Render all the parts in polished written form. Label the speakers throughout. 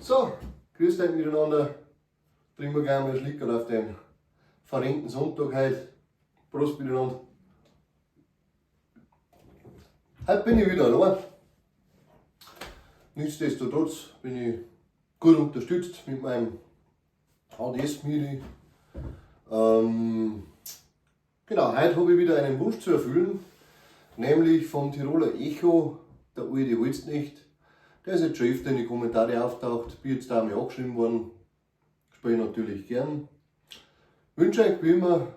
Speaker 1: So, grüßt euch miteinander. Trinken wir gerne mal ein Schlickerl auf den verregneten Sonntag heute. Prost miteinander. Heute bin ich wieder allein. Nichtsdestotrotz bin ich gut unterstützt mit meinem HDS-MIDI. Genau, heute habe ich wieder einen Wunsch zu erfüllen, nämlich vom Tiroler Echo, der alte Holzknecht. Der ist jetzt schon öfter in die Kommentare auftaucht, bin jetzt da mir angeschrieben worden. Spiele ich natürlich gern. Wünsche euch wie immer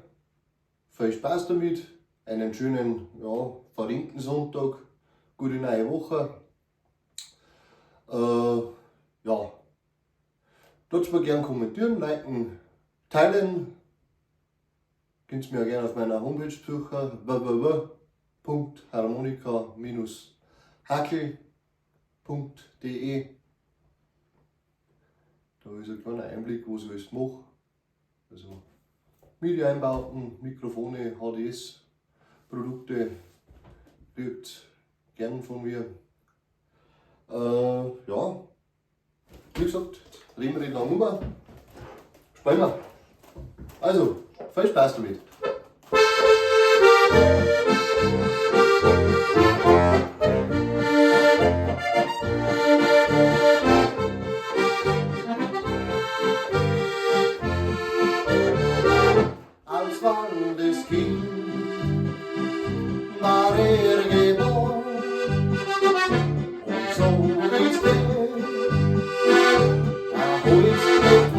Speaker 1: viel Spaß damit, einen schönen, verregneten Sonntag, gute neue Woche. Dort mal gerne kommentieren, liken, teilen. Könnt ihr mir auch gerne auf meiner Homepage besuchen, www.harmonika-hackel.de. Da ist ein kleiner Einblick, was ich alles mache. Also MIDI-Einbauten, Mikrofone, HDS-Produkte, kriegt gern von mir. Wie gesagt, reden wir nicht lange um. Spielen wir. Also, viel Spaß damit. Als wandes Kind war geboren, und so ist Holzknecht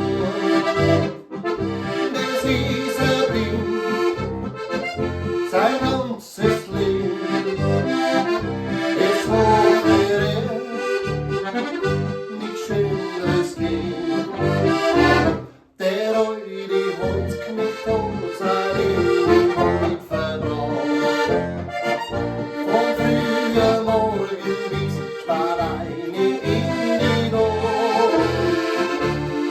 Speaker 1: des Iserding, sein ganzes Leben, es wollte nicht Schöneres gehen. Der alte Holzknecht hat sein Leben weit verbracht, von früher Morgen bis spät in die Nacht.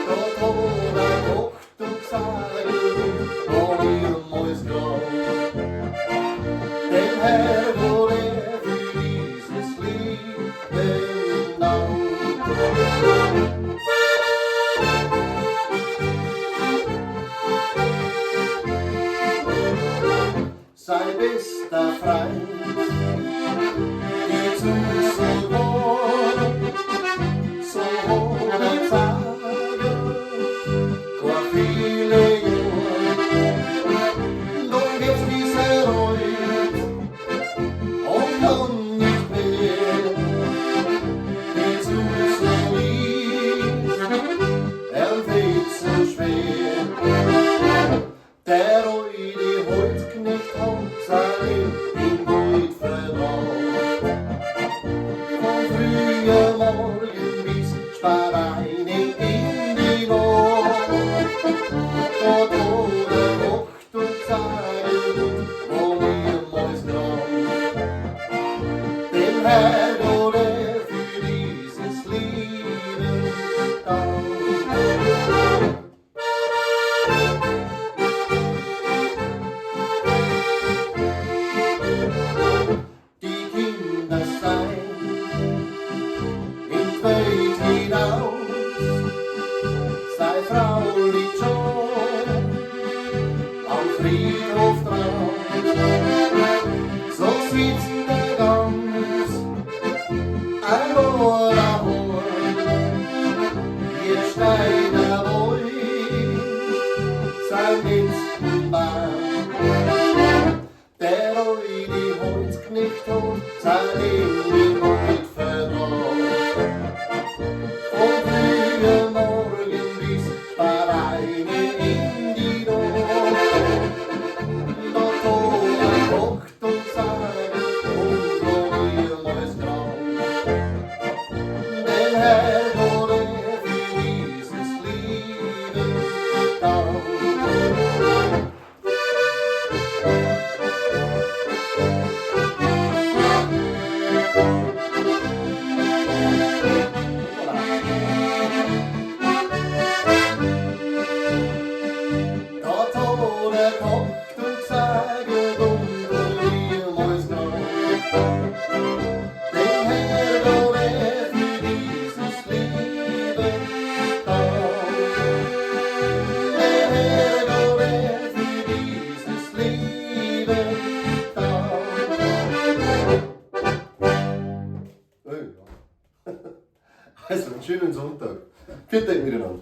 Speaker 1: Dort hat Nacht und gesagt, war niemals Grab. Dem Herr wurde für dieses Leben dankt. Sein bester Freund, die zu so war, so hat er sagen, vor viele Jahren. Doch jetzt ist alt und kann nicht mehr, die zu so lieb, fällt so schwer. Der alte Holzknecht hat sein Leben weit verbracht, von früher Morgen bis spät in die Nacht. Dort hat Nacht und gesagt, war niemals Grab. Dem Herr wurde für dieses Leben dankt. Die Kinder sein in Welt hinaus, sei Frau liegt schon am Friedhof drauf. So sitzt der ganz ein Ohr, jetzt steigt er wohl sein letzten Bahn. Der alte Holzknecht hat sein Leben weit verbracht, von früher Morgen bis spät in die Nacht. Dort hat Nacht und sagt, und war niemals Grab. Also einen schönen Sonntag. Vielen Dank miteinander.